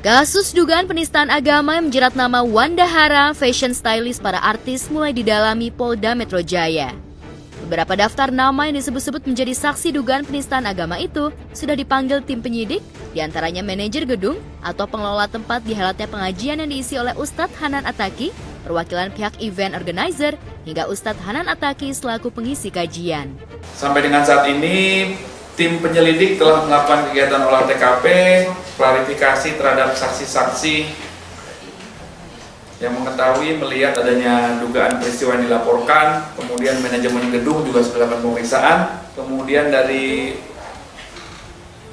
Kasus dugaan penistaan agama yang menjerat nama Wanda Hara, fashion stylist para artis, mulai didalami Polda Metro Jaya. Beberapa daftar nama yang disebut-sebut menjadi saksi dugaan penistaan agama itu sudah dipanggil tim penyidik, diantaranya manajer gedung atau pengelola tempat dihelatnya pengajian yang diisi oleh Ustadz Hanan Attaqi, perwakilan pihak event organizer, hingga Ustadz Hanan Attaqi selaku pengisi kajian. Sampai dengan saat ini, tim penyelidik telah melakukan kegiatan olah TKP, klarifikasi terhadap saksi-saksi yang mengetahui melihat adanya dugaan peristiwa yang dilaporkan, kemudian manajemen gedung juga sudah melakukan pemeriksaan, kemudian dari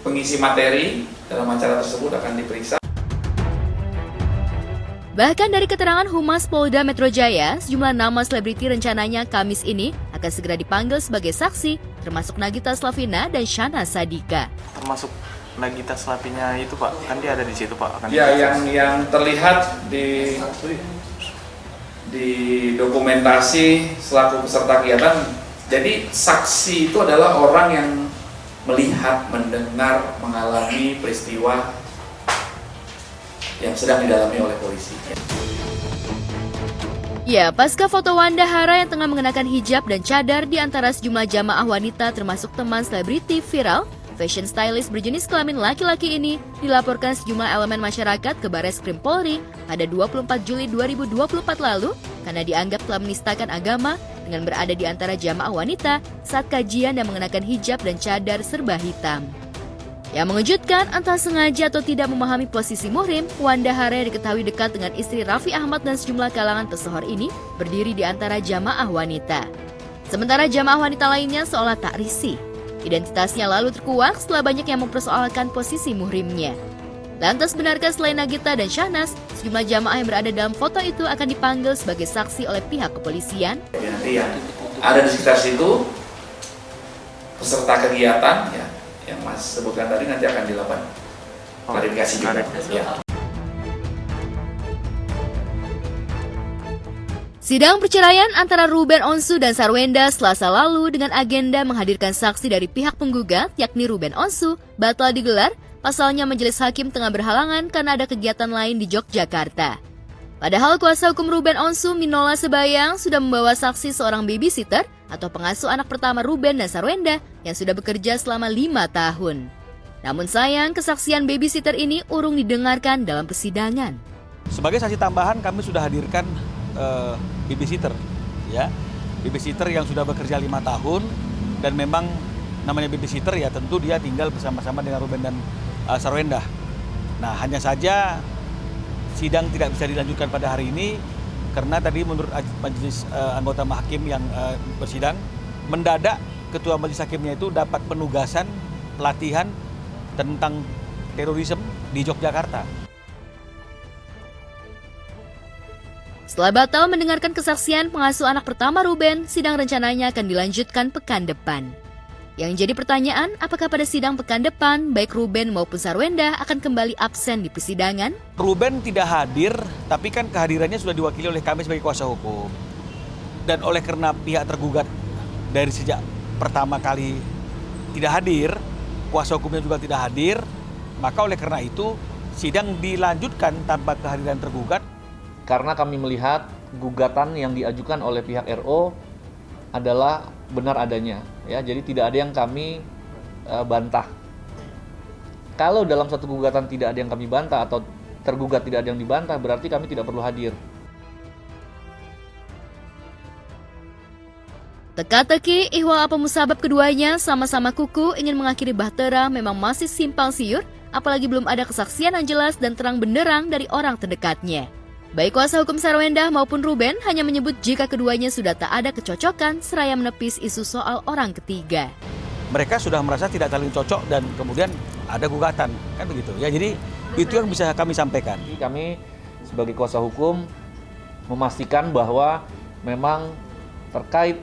pengisi materi dalam acara tersebut akan diperiksa. Bahkan dari keterangan Humas Polda Metro Jaya, sejumlah nama selebriti rencananya Kamis ini akan segera dipanggil sebagai saksi, termasuk Nagita Slavina dan Shana Sadika. Termasuk Nagita Slavina itu Pak, kan dia ada di situ Pak. Ya, yang terlihat di dokumentasi selaku peserta kegiatan. Jadi saksi itu adalah orang yang melihat, mendengar, mengalami peristiwa yang sedang didalami oleh polisi. Ya, pasca foto Wanda Hara yang tengah mengenakan hijab dan cadar di antara sejumlah jamaah wanita termasuk teman selebriti viral, fashion stylist berjenis kelamin laki-laki ini dilaporkan sejumlah elemen masyarakat ke Barreskrim Polri pada 24 Juli 2024 lalu karena dianggap telah menistakan agama dengan berada di antara jamaah wanita saat kajian dan mengenakan hijab dan cadar serba hitam. Yang mengejutkan, entah sengaja atau tidak memahami posisi muhrim, Wanda Hara yang diketahui dekat dengan istri Raffi Ahmad dan sejumlah kalangan pesohor ini berdiri di antara jamaah wanita. Sementara jamaah wanita lainnya seolah tak risih. Identitasnya lalu terkuak setelah banyak yang mempersoalkan posisi muhrimnya. Lantas benarkah selain Nagita dan Shahnas, sejumlah jamaah yang berada dalam foto itu akan dipanggil sebagai saksi oleh pihak kepolisian? Nanti yang ada di sekitar situ, peserta kegiatan, ya, yang Mas sebutkan tadi nanti akan dilakukan klarifikasi juga. Ya. Sidang perceraian antara Ruben Onsu dan Sarwenda Selasa lalu dengan agenda menghadirkan saksi dari pihak penggugat yakni Ruben Onsu batal digelar, pasalnya majelis hakim tengah berhalangan karena ada kegiatan lain di Yogyakarta. Padahal kuasa hukum Ruben Onsu, Minola Sebayang, sudah membawa saksi seorang babysitter atau pengasuh anak pertama Ruben dan Sarwenda yang sudah bekerja selama 5 tahun. Namun sayang, kesaksian babysitter ini urung didengarkan dalam persidangan. Sebagai saksi tambahan kami sudah hadirkan babysitter, ya, babysitter yang sudah bekerja 5 tahun dan memang namanya babysitter ya tentu dia tinggal bersama-sama dengan Ruben dan Sarwenda. Nah hanya saja sidang tidak bisa dilanjutkan pada hari ini karena tadi menurut majelis anggota hakim yang bersidang mendadak ketua majelis hakimnya itu dapat penugasan pelatihan tentang terorisme di Yogyakarta. Setelah batal mendengarkan kesaksian pengasuh anak pertama Ruben, sidang rencananya akan dilanjutkan pekan depan. Yang jadi pertanyaan, apakah pada sidang pekan depan, baik Ruben maupun Sarwenda akan kembali absen di persidangan? Ruben tidak hadir, tapi kan kehadirannya sudah diwakili oleh kami sebagai kuasa hukum. Dan oleh karena pihak tergugat dari sejak pertama kali tidak hadir, kuasa hukumnya juga tidak hadir, maka oleh karena itu sidang dilanjutkan tanpa kehadiran tergugat. Karena kami melihat gugatan yang diajukan oleh pihak RO adalah benar adanya, ya. Jadi tidak ada yang kami bantah. Kalau dalam satu gugatan tidak ada yang kami bantah atau tergugat tidak ada yang dibantah, berarti kami tidak perlu hadir. Teka-teki ihwal apa musabab keduanya sama-sama kuku ingin mengakhiri bahtera memang masih simpang siur, apalagi belum ada kesaksian yang jelas dan terang benderang dari orang terdekatnya. Baik kuasa hukum Sarwenda maupun Ruben hanya menyebut jika keduanya sudah tak ada kecocokan seraya menepis isu soal orang ketiga. Mereka sudah merasa tidak saling cocok dan kemudian ada gugatan, kan begitu. Ya, jadi itu yang bisa kami sampaikan. Kami sebagai kuasa hukum memastikan bahwa memang terkait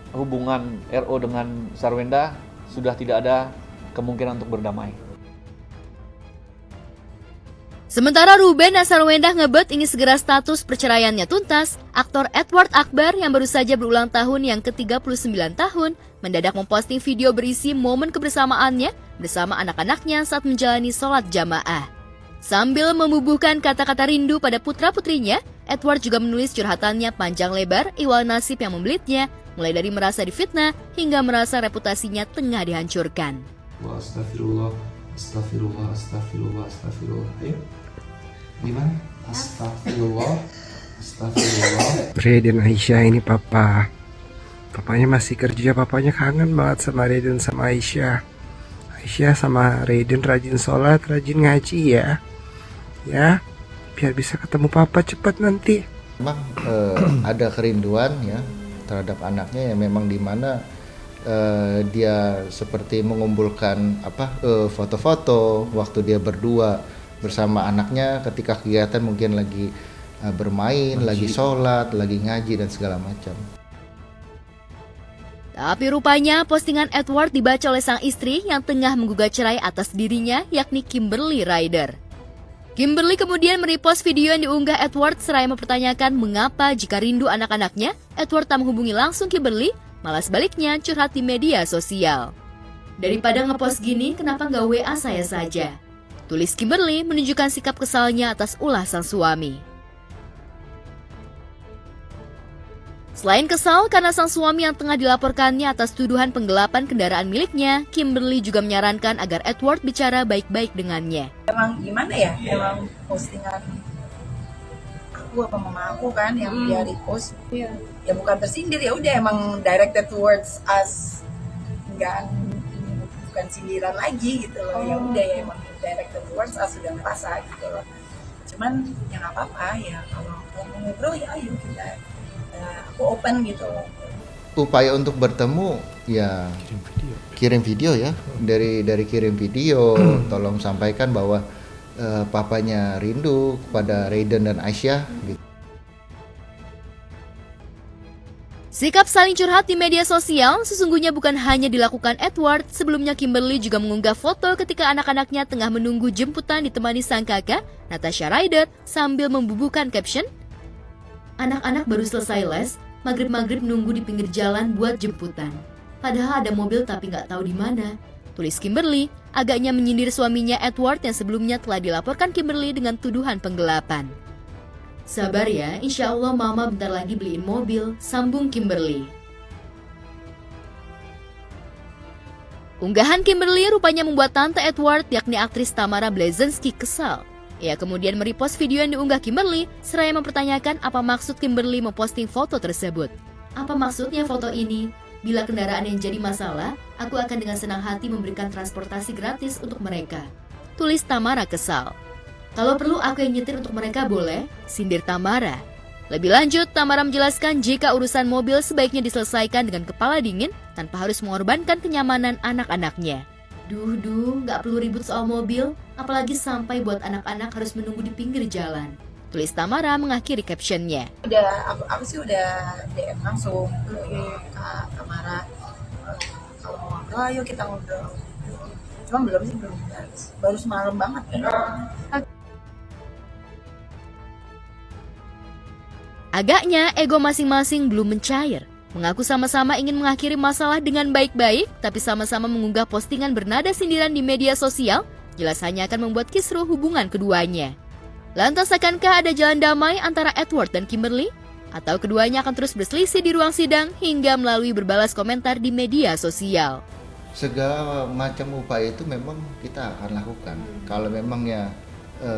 hubungan RO dengan Sarwenda sudah tidak ada kemungkinan untuk berdamai. Sementara Ruben dan Sarwenda ngebet ingin segera status perceraiannya tuntas, aktor Edward Akbar yang baru saja berulang tahun yang ke-39 tahun mendadak memposting video berisi momen kebersamaannya bersama anak-anaknya saat menjalani sholat jamaah. Sambil membubuhkan kata-kata rindu pada putra-putrinya, Edward juga menulis curhatannya panjang lebar ihwal nasib yang membelitnya, mulai dari merasa difitnah hingga merasa reputasinya tengah dihancurkan. Astagfirullah, astagfirullah, astagfirullah, astagfirullah. Ayo, gimana? Astagfirullah, astagfirullah. Raiden Aisyah ini papa. Papanya masih kerja, papanya kangen banget sama Raiden sama Aisyah. Aisyah sama Raiden rajin sholat, rajin ngaji ya. Ya, biar bisa ketemu papa cepat nanti. Memang ada kerinduan ya terhadap anaknya yang memang dimana dia seperti mengumpulkan foto-foto waktu dia berdua bersama anaknya ketika kegiatan mungkin lagi bermain, lagi sholat, lagi ngaji dan segala macam. Tapi rupanya postingan Edward dibaca oleh sang istri yang tengah menggugat cerai atas dirinya, yakni Kimberly Ryder. Kimberly kemudian merepost video yang diunggah Edward seraya mempertanyakan mengapa jika rindu anak-anaknya, Edward tak menghubungi langsung Kimberly, malah sebaliknya curhat di media sosial. Daripada ngepost gini, kenapa nggak WA saya saja? Tulis Kimberly menunjukkan sikap kesalnya atas ulah sang suami. Selain kesal karena sang suami yang tengah dilaporkannya atas tuduhan penggelapan kendaraan miliknya, Kimberly juga menyarankan agar Edward bicara baik-baik dengannya. Emang gimana ya, emang postingan aku apa mama aku kan yang dia repost, ya bukan tersindir, ya udah emang directed towards us, bukan sindiran lagi gitu loh. Ya udah ya emang directed towards us, sudah merasa gitu loh. Cuman ya nggak apa-apa ya, kalau mau ngobrol ya ayo kita, aku open gitu loh. Upaya untuk bertemu ya kirim video ya, dari kirim video tolong sampaikan bahwa papanya rindu kepada Raiden dan Aisyah gitu. Sikap saling curhat di media sosial sesungguhnya bukan hanya dilakukan Edward. Sebelumnya Kimberly juga mengunggah foto ketika anak-anaknya tengah menunggu jemputan ditemani sang kakak, Natasha Ryder, sambil membubuhkan caption, "Anak-anak baru selesai les, maghrib-maghrib nunggu di pinggir jalan buat jemputan. Padahal ada mobil tapi nggak tahu di mana." Tulis Kimberly, agaknya menyindir suaminya Edward yang sebelumnya telah dilaporkan Kimberly dengan tuduhan penggelapan. "Sabar ya, insya Allah mama bentar lagi beliin mobil," sambung Kimberly. Unggahan Kimberly rupanya membuat tante Edward, yakni aktris Tamara Blazensky, kesal. Ia kemudian merepost video yang diunggah Kimberly, seraya mempertanyakan apa maksud Kimberly memposting foto tersebut. "Apa maksudnya foto ini? Bila kendaraan yang jadi masalah, aku akan dengan senang hati memberikan transportasi gratis untuk mereka," tulis Tamara kesal. "Kalau perlu aku yang nyetir untuk mereka boleh," sindir Tamara. Lebih lanjut, Tamara menjelaskan jika urusan mobil sebaiknya diselesaikan dengan kepala dingin tanpa harus mengorbankan kenyamanan anak-anaknya. Duh, nggak perlu ribut soal mobil, apalagi sampai buat anak-anak harus menunggu di pinggir jalan," tulis Tamara mengakhiri captionnya. Aku sih udah DM langsung ke Kak Tamara, kalau mau ngobrol ayo kita ngobrol. Cuma belum, baru semalam banget kan. Agaknya ego masing-masing belum mencair. Mengaku sama-sama ingin mengakhiri masalah dengan baik-baik, tapi sama-sama mengunggah postingan bernada sindiran di media sosial, jelas hanya akan membuat kisruh hubungan keduanya. Lantas akankah ada jalan damai antara Edward dan Kimberly? Atau keduanya akan terus berselisih di ruang sidang hingga melalui berbalas komentar di media sosial? Segala macam upaya itu memang kita akan lakukan. Kalau memang ya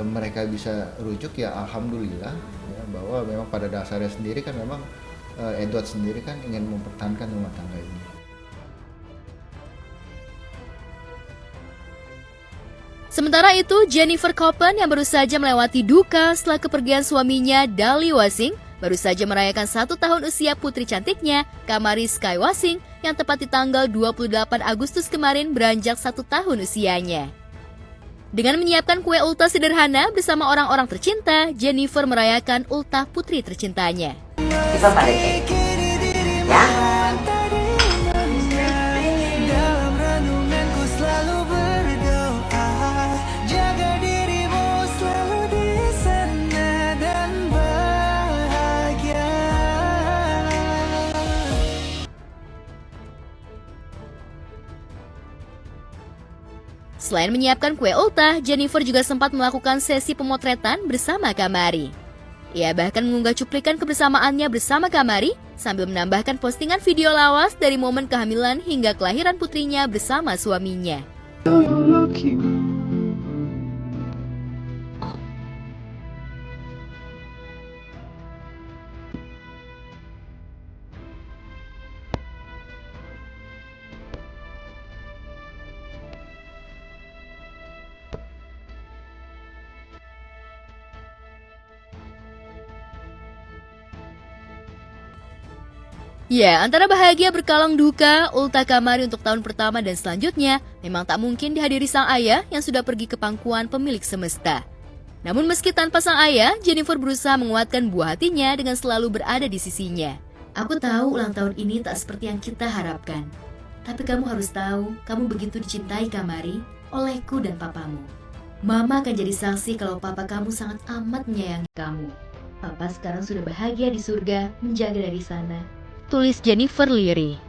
mereka bisa rujuk ya alhamdulillah ya, bahwa memang pada dasarnya sendiri kan memang Edward sendiri kan ingin mempertahankan rumah tangga ini. Sementara itu, Jennifer Copen yang baru saja melewati duka setelah kepergian suaminya Dali Wasing, baru saja merayakan 1 tahun usia putri cantiknya, Kamari Sky Wasing, yang tepat di tanggal 28 Agustus kemarin beranjak 1 tahun usianya. Dengan menyiapkan kue ultah sederhana bersama orang-orang tercinta, Jennifer merayakan ultah putri tercintanya. Kita pada cek ya. Selain menyiapkan kue ultah, Jennifer juga sempat melakukan sesi pemotretan bersama Kamari. Ia bahkan mengunggah cuplikan kebersamaannya bersama Kamari sambil menambahkan postingan video lawas dari momen kehamilan hingga kelahiran putrinya bersama suaminya. Ya, antara bahagia berkalung duka, ultah Kamari untuk tahun pertama dan selanjutnya memang tak mungkin dihadiri sang ayah yang sudah pergi ke pangkuan pemilik semesta. Namun meski tanpa sang ayah, Jennifer berusaha menguatkan buah hatinya dengan selalu berada di sisinya. Aku tahu ulang tahun ini tak seperti yang kita harapkan. Tapi kamu harus tahu, kamu begitu dicintai Kamari olehku dan papamu. Mama akan jadi saksi kalau papa kamu sangat amat menyayangi kamu. Papa sekarang sudah bahagia di surga, menjaga dari sana. Tulis Jennifer Leary.